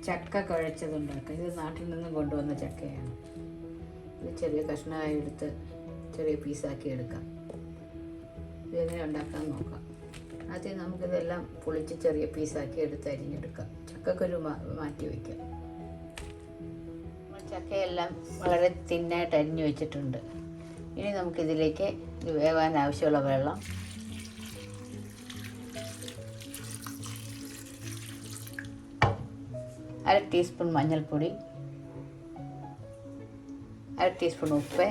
ചക്ക കുഴച്ചതുണ്ടാക്കാം. ഇത് നാട്ടിൽ നിന്നും കൊണ്ടുവന്ന ചക്കയാണ്. ഇത് ചെറിയ കഷ്ണമായി എടുത്ത് ചെറിയ പീസാക്കി എടുക്കാം. ഇതെങ്ങനെ ഉണ്ടാക്കാൻ നോക്കാം. ആദ്യം നമുക്കിതെല്ലാം പൊളിച്ച് ചെറിയ പീസാക്കി എടുത്ത് അരിഞ്ഞെടുക്കാം. ചക്കക്കുരു മാറ്റി വയ്ക്കാം. ചക്കയെല്ലാം വളരെ തിന്നായിട്ട് അരിഞ്ഞു വെച്ചിട്ടുണ്ട്. ഇനി നമുക്കിതിലേക്ക് ഇത് വേവാൻ ആവശ്യമുള്ള വെള്ളം, അര ടീസ്പൂൺ മഞ്ഞൾപ്പൊടി, അര ടീസ്പൂൺ ഉപ്പ്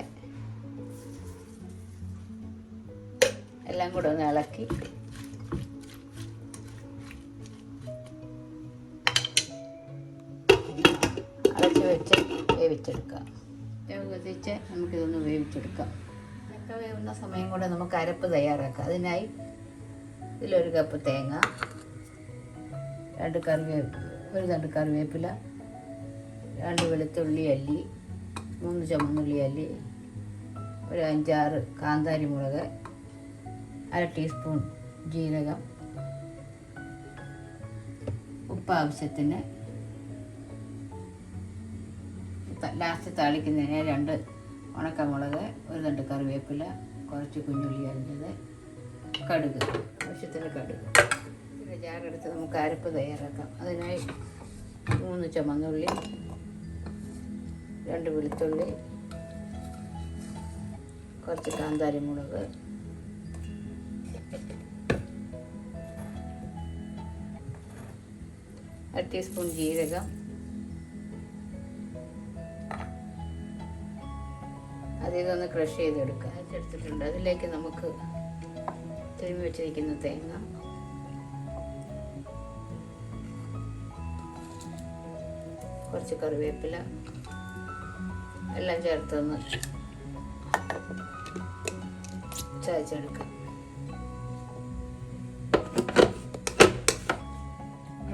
എല്ലാം കൂടെ ഒന്ന് ഇളക്കി അടച്ച് വെച്ച് വേവിച്ചെടുക്കാം. സ്റ്റവ് കത്തിച്ച് നമുക്കിതൊന്ന് വേവിച്ചെടുക്കാം. ചക്ക വേവുന്ന സമയം കൂടെ നമുക്ക് അരപ്പ് തയ്യാറാക്കാം. അതിനായി ഇതിലൊരു കപ്പ് തേങ്ങ, ഒരു തണ്ട് കറിവേപ്പില, 2 വെളുത്തുള്ളി അല്ലി, 3 ചുമന്നുള്ളി അല്ലി, ഒരു 5-6 കാന്താരി മുളക്, അര ടീസ്പൂൺ ജീരകം, ഉപ്പ് ആവശ്യത്തിന്, ലാസ്റ്റ് താളിക്കുന്നതിന് 2 ഉണക്കമുളക്, ഒരു തണ്ട് കറിവേപ്പില, കുറച്ച് കുഞ്ഞുള്ളി അരിഞ്ഞത്, കടുക്, ആവശ്യത്തിന് കടുക്. പിന്നെ ജാറെടുത്ത് നമുക്ക് അരപ്പ് തയ്യാറാക്കാം. അതിനായി 3 ചുമന്നുള്ളി, 2 വെളുത്തുള്ളി, കുറച്ച് കാന്താരി മുളക്, അര ടീസ്പൂൺ ജീരകം, അതിതൊന്ന് ക്രഷ് ചെയ്തെടുക്കുക. അരച്ചെടുത്തിട്ടുണ്ട്. അതിലേക്ക് നമുക്ക് തിരുമ്മി വെച്ചിരിക്കുന്ന തേങ്ങ, കുറച്ച് കറിവേപ്പില എല്ലാം ചേർത്തൊന്ന് ചതച്ചെടുക്കാം.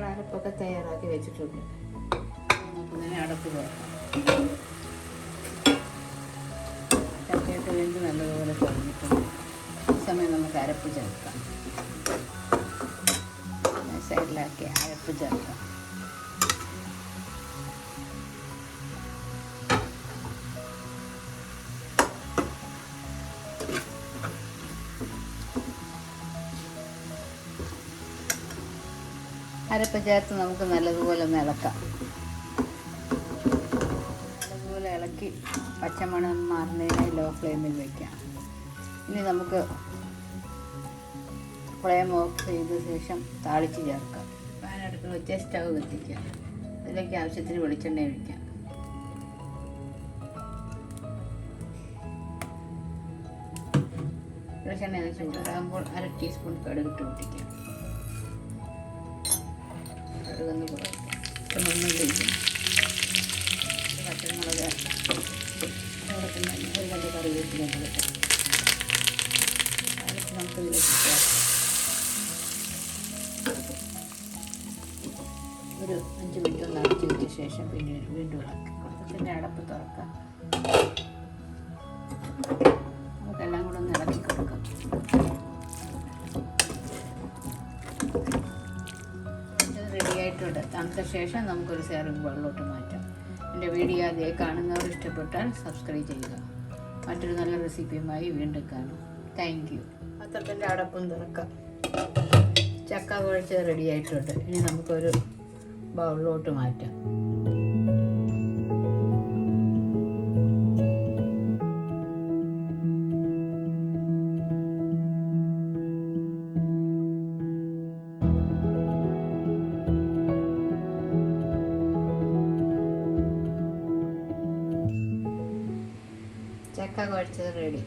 അരപ്പൊക്കെ തയ്യാറാക്കി വെച്ചിട്ടുണ്ട്. നമുക്കിങ്ങനെ അടപ്പ് തുറക്കാം. ചക്കയിട്ട് വെന്ത് നല്ലതുപോലെ തുറന്നിട്ടുണ്ട്. ഈ സമയം നമുക്ക് അരപ്പ് ചേർക്കാം. സൈഡിലാക്കി അരപ്പ് ചേർക്കാം. അരപ്പ് ചേർത്ത് നമുക്ക് നല്ലതുപോലെ ഒന്ന് ഇളക്കാം. നല്ലതുപോലെ ഇളക്കി പച്ചമണം മാറുന്നതിന് ലോ ഫ്ലെയിമിൽ വയ്ക്കാം. ഇനി നമുക്ക് ഫ്ലെയിം ഓഫ് ചെയ്ത ശേഷം താളിച്ച് ചേർക്കാം. പാൻ അടുത്ത് വെച്ച് സ്റ്റവ് കത്തിക്കാം. അതിലേക്ക് ആവശ്യത്തിന് വെളിച്ചെണ്ണ ഒഴിക്കാം. വെളിച്ചെണ്ണ ചൂടാകുമ്പോൾ അര ടീസ്പൂൺ കടുകിട്ട് പൊട്ടിക്കാം. കടുകൊന്ന് ചുമന്നുള്ളി, പച്ചമുളക്, ഒരു കണ്ട് കറിവേപ്പില കൊടുക്കാം. അതിലേക്ക് നമുക്ക് ഇതിലേക്ക് ചേർക്കാം. ഒരു 5 മിനിറ്റ് ഒന്ന് അടച്ചു വെച്ച ശേഷം വീണ്ടും ഇളക്കി കൊടുത്തിട്ട് അടപ്പ് തുറക്കാം. നമുക്കെല്ലാം കൂടെ ഒന്ന് ഇളക്കി കൊടുക്കാം. റെഡിയായിട്ടുണ്ട്. തണുത്ത ശേഷം നമുക്കൊരു സെർവിങ് ബൗളിലോട്ട് മാറ്റാം. എൻ്റെ വീഡിയോ ആദ്യമായി കാണുന്നവർ ഇഷ്ടപ്പെട്ടാൽ സബ്സ്ക്രൈബ് ചെയ്യുക. മറ്റൊരു നല്ല റെസിപ്പിയുമായി വീണ്ടും കാണും. Thank you. പാത്രത്തിൻ്റെ അടപ്പും തുറക്കാം. ചക്ക കുഴച്ചത് റെഡിയായിട്ടുണ്ട്. ഇനി നമുക്കൊരു ബൗളിലോട്ട് മാറ്റാം. ചക്ക കുഴച്ചത് റെഡി.